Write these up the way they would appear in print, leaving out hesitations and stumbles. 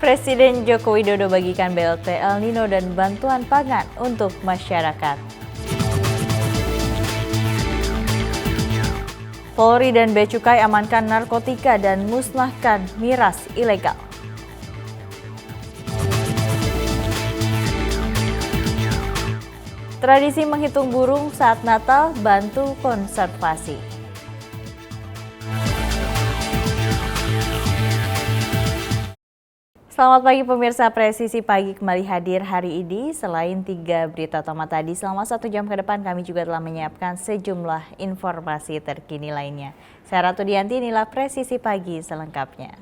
Presiden Joko Widodo bagikan BLT El Nino dan bantuan pangan untuk masyarakat. Polri dan Bea Cukai amankan narkotika dan musnahkan miras ilegal. Tradisi menghitung burung saat Natal bantu konservasi. Selamat pagi pemirsa, Presisi Pagi kembali hadir hari ini. Selain 3 berita utama tadi, selama 1 jam ke depan kami juga telah menyiapkan sejumlah informasi terkini lainnya. Saya Ratu Dianti, inilah Presisi Pagi selengkapnya.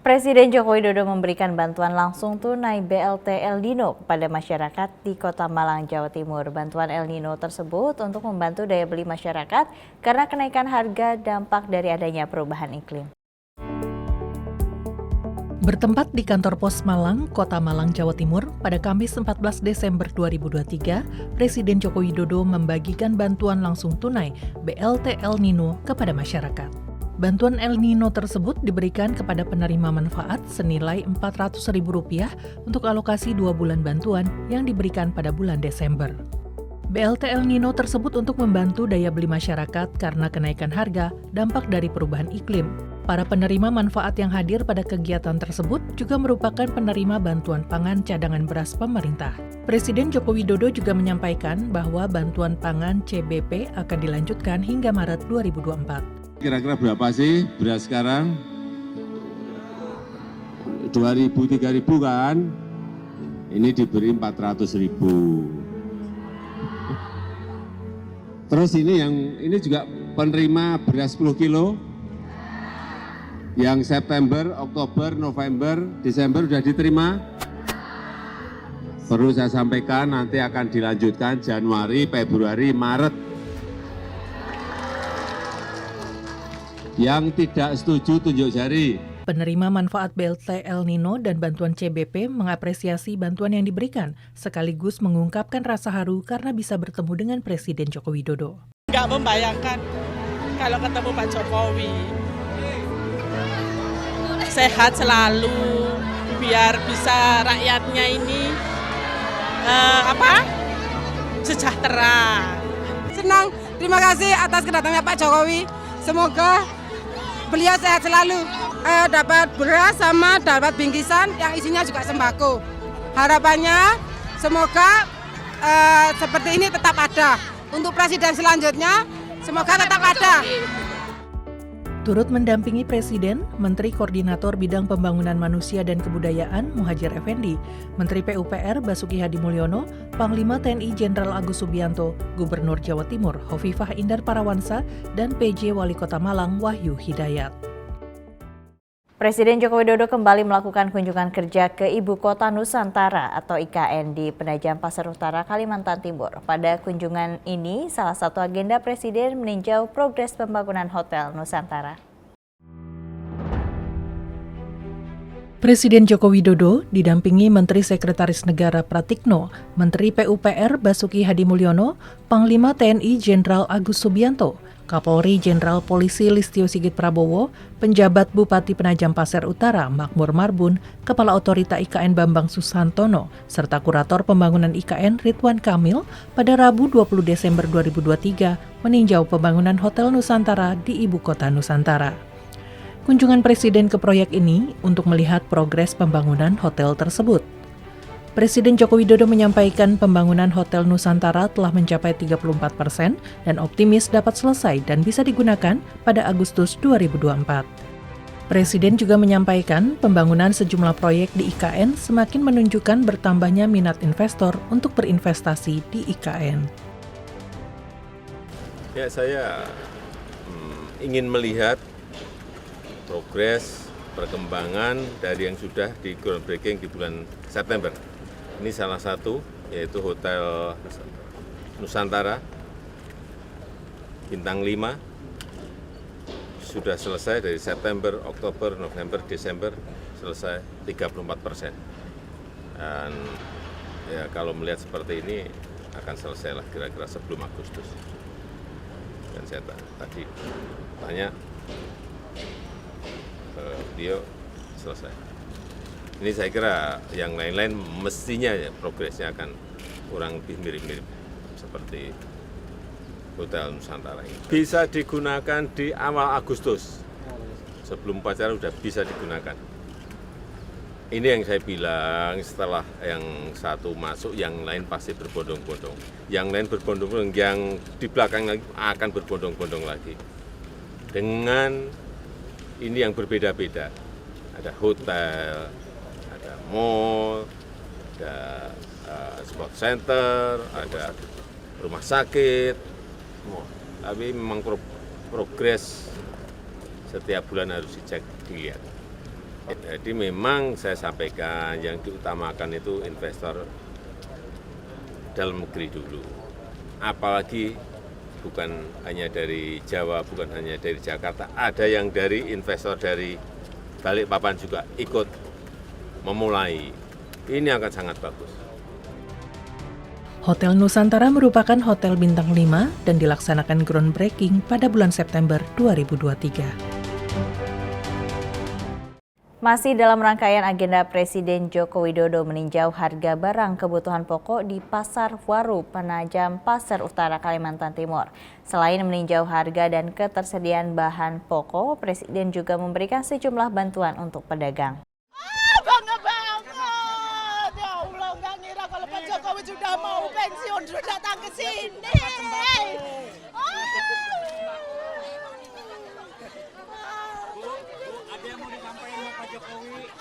Presiden Joko Widodo memberikan bantuan langsung tunai BLT El Nino kepada masyarakat di Kota Malang, Jawa Timur. Bantuan El Nino tersebut untuk membantu daya beli masyarakat karena kenaikan harga dampak dari adanya perubahan iklim. Bertempat di kantor pos Malang, Kota Malang, Jawa Timur, pada Kamis 14 Desember 2023, Presiden Joko Widodo membagikan bantuan langsung tunai BLT El Nino kepada masyarakat. Bantuan El Nino tersebut diberikan kepada penerima manfaat senilai Rp400.000 untuk alokasi 2 bulan bantuan yang diberikan pada bulan Desember. BLT El Nino tersebut untuk membantu daya beli masyarakat karena kenaikan harga dampak dari perubahan iklim. Para penerima manfaat yang hadir pada kegiatan tersebut juga merupakan penerima bantuan pangan cadangan beras pemerintah. Presiden Joko Widodo juga menyampaikan bahwa bantuan pangan CBP akan dilanjutkan hingga Maret 2024. Kira-kira berapa sih beras sekarang? 2.000, 3.000 kan? Ini diberi 400.000. Terus ini juga penerima beras 10 kilo. Yang September, Oktober, November, Desember sudah diterima. Perlu saya sampaikan nanti akan dilanjutkan Januari, Februari, Maret. Yang tidak setuju tunjuk jari. Penerima manfaat BLT El Nino dan bantuan CBP mengapresiasi bantuan yang diberikan, sekaligus mengungkapkan rasa haru karena bisa bertemu dengan Presiden Joko Widodo. Nggak membayangkan kalau ketemu Pak Jokowi. Sehat selalu, biar bisa rakyatnya ini sejahtera. Senang, terima kasih atas kedatangannya Pak Jokowi. Semoga beliau sehat selalu, dapat beras sama dapat bingkisan yang isinya juga sembako. Harapannya semoga seperti ini tetap ada. Untuk presiden selanjutnya semoga tetap ada. Turut mendampingi Presiden, Menteri Koordinator Bidang Pembangunan Manusia dan Kebudayaan Muhadjir Effendi, Menteri PUPR Basuki Hadimulyono, Panglima TNI Jenderal Agus Subianto, Gubernur Jawa Timur Hovifah Indar Parawansa, dan PJ Wali Kota Malang Wahyu Hidayat. Presiden Joko Widodo kembali melakukan kunjungan kerja ke Ibu Kota Nusantara atau IKN di Penajam Pasar Utara, Kalimantan Timur. Pada kunjungan ini, salah satu agenda Presiden meninjau progres pembangunan Hotel Nusantara. Presiden Joko Widodo didampingi Menteri Sekretaris Negara Pratikno, Menteri PUPR Basuki Hadimulyono, Panglima TNI Jenderal Agus Subianto, Kapolri Jenderal Polisi Listio Sigit Prabowo, penjabat Bupati Penajam Pasir Utara Makmur Marbun, Kepala Otorita IKN Bambang Susantono, serta Kurator Pembangunan IKN Ridwan Kamil pada Rabu 20 Desember 2023 meninjau pembangunan Hotel Nusantara di Ibu Kota Nusantara. Kunjungan Presiden ke proyek ini untuk melihat progres pembangunan hotel tersebut. Presiden Joko Widodo menyampaikan pembangunan Hotel Nusantara telah mencapai 34% dan optimis dapat selesai dan bisa digunakan pada Agustus 2024. Presiden juga menyampaikan pembangunan sejumlah proyek di IKN semakin menunjukkan bertambahnya minat investor untuk berinvestasi di IKN. Ya, saya ingin melihat progres perkembangan dari yang sudah di groundbreaking di bulan September. Ini salah satu, yaitu Hotel Nusantara Bintang 5 sudah selesai dari September, Oktober, November, Desember, selesai 34%. Dan ya kalau melihat seperti ini akan selesai lah kira-kira sebelum Agustus. Dan saya tadi tanya, beliau selesai. Ini saya kira yang lain-lain mestinya ya progresnya akan kurang lebih mirip-mirip seperti Hotel Nusantara ini. Bisa digunakan di awal Agustus, sebelum upacara sudah bisa digunakan. Ini yang saya bilang, setelah yang satu masuk, yang lain pasti berbondong-bondong. Yang lain berbondong-bondong, yang di belakang lagi akan berbondong-bondong lagi. Dengan ini yang berbeda-beda. Ada hotel, ada mall, ada sport center, ada rumah sakit. Tapi memang progres setiap bulan harus dicek, dilihat. Jadi memang saya sampaikan yang diutamakan itu investor dalam negeri dulu. Apalagi bukan hanya dari Jawa, bukan hanya dari Jakarta, ada yang dari investor dari Balikpapan juga ikut memulai. Ini akan sangat bagus. Hotel Nusantara merupakan hotel bintang 5 dan dilaksanakan groundbreaking pada bulan September 2023. Masih dalam rangkaian agenda Presiden Joko Widodo meninjau harga barang kebutuhan pokok di Pasar Waru, Penajam, Pasar Utara, Kalimantan Timur. Selain meninjau harga dan ketersediaan bahan pokok, Presiden juga memberikan sejumlah bantuan untuk pedagang. Bangga banget! Ya Allah, nggak ngira kalau Pak Jokowi sudah mau pensiun, sudah datang ke sini.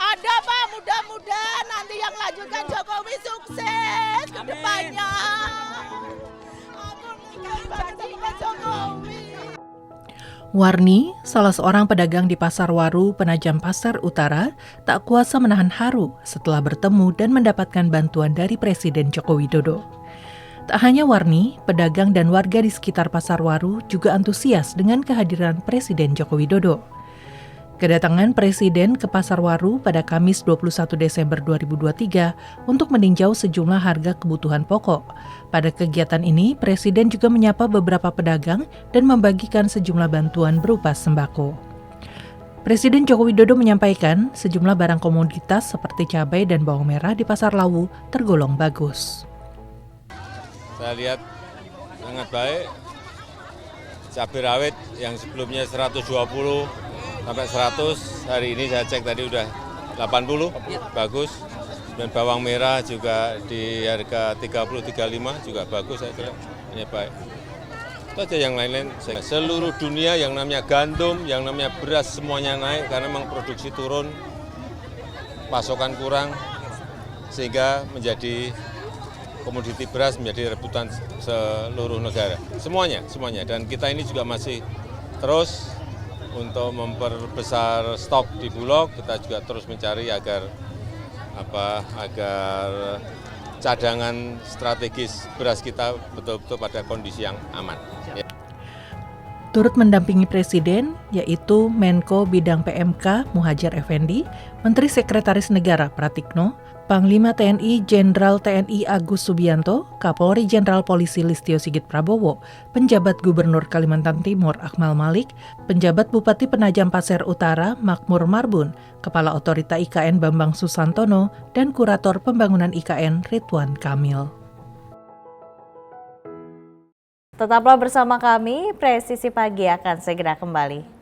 Ada Pak, mudah-mudahan nanti yang lanjutkan Jokowi sukses ke depannya. Aku nikah banget sama Pak Jokowi. Warni, salah seorang pedagang di Pasar Waru, Penajam, Pasar Utara, tak kuasa menahan haru setelah bertemu dan mendapatkan bantuan dari Presiden Joko Widodo. Tak hanya Warni, pedagang dan warga di sekitar Pasar Waru juga antusias dengan kehadiran Presiden Joko Widodo. Kedatangan Presiden ke Pasar Waru pada Kamis 21 Desember 2023 untuk meninjau sejumlah harga kebutuhan pokok. Pada kegiatan ini, Presiden juga menyapa beberapa pedagang dan membagikan sejumlah bantuan berupa sembako. Presiden Joko Widodo menyampaikan sejumlah barang komoditas seperti cabai dan bawang merah di Pasar Lawu tergolong bagus. Saya lihat sangat baik. Cabai rawit yang sebelumnya 120 sampai 100, hari ini saya cek tadi udah 80, bagus. Dan bawang merah juga di harga 30-35 juga bagus, saya kira ini baik. Itu aja yang lain-lain. Seluruh dunia yang namanya gandum, yang namanya beras semuanya naik karena memang produksi turun, pasokan kurang, sehingga menjadi komoditi beras menjadi rebutan seluruh negara. Semuanya. Dan kita ini juga masih terus untuk memperbesar stok di Bulog, kita juga terus mencari agar cadangan strategis beras kita betul-betul pada kondisi yang aman. Turut mendampingi Presiden, yaitu Menko Bidang PMK Muhadjir Effendi, Menteri Sekretaris Negara Pratikno, Panglima TNI Jenderal TNI Agus Subianto, Kapolri Jenderal Polisi Listio Sigit Prabowo, Penjabat Gubernur Kalimantan Timur Akmal Malik, Penjabat Bupati Penajam Pasir Utara Makmur Marbun, Kepala Otorita IKN Bambang Susantono, dan Kurator Pembangunan IKN Ridwan Kamil. Tetaplah bersama kami, Presisi Pagi akan segera kembali.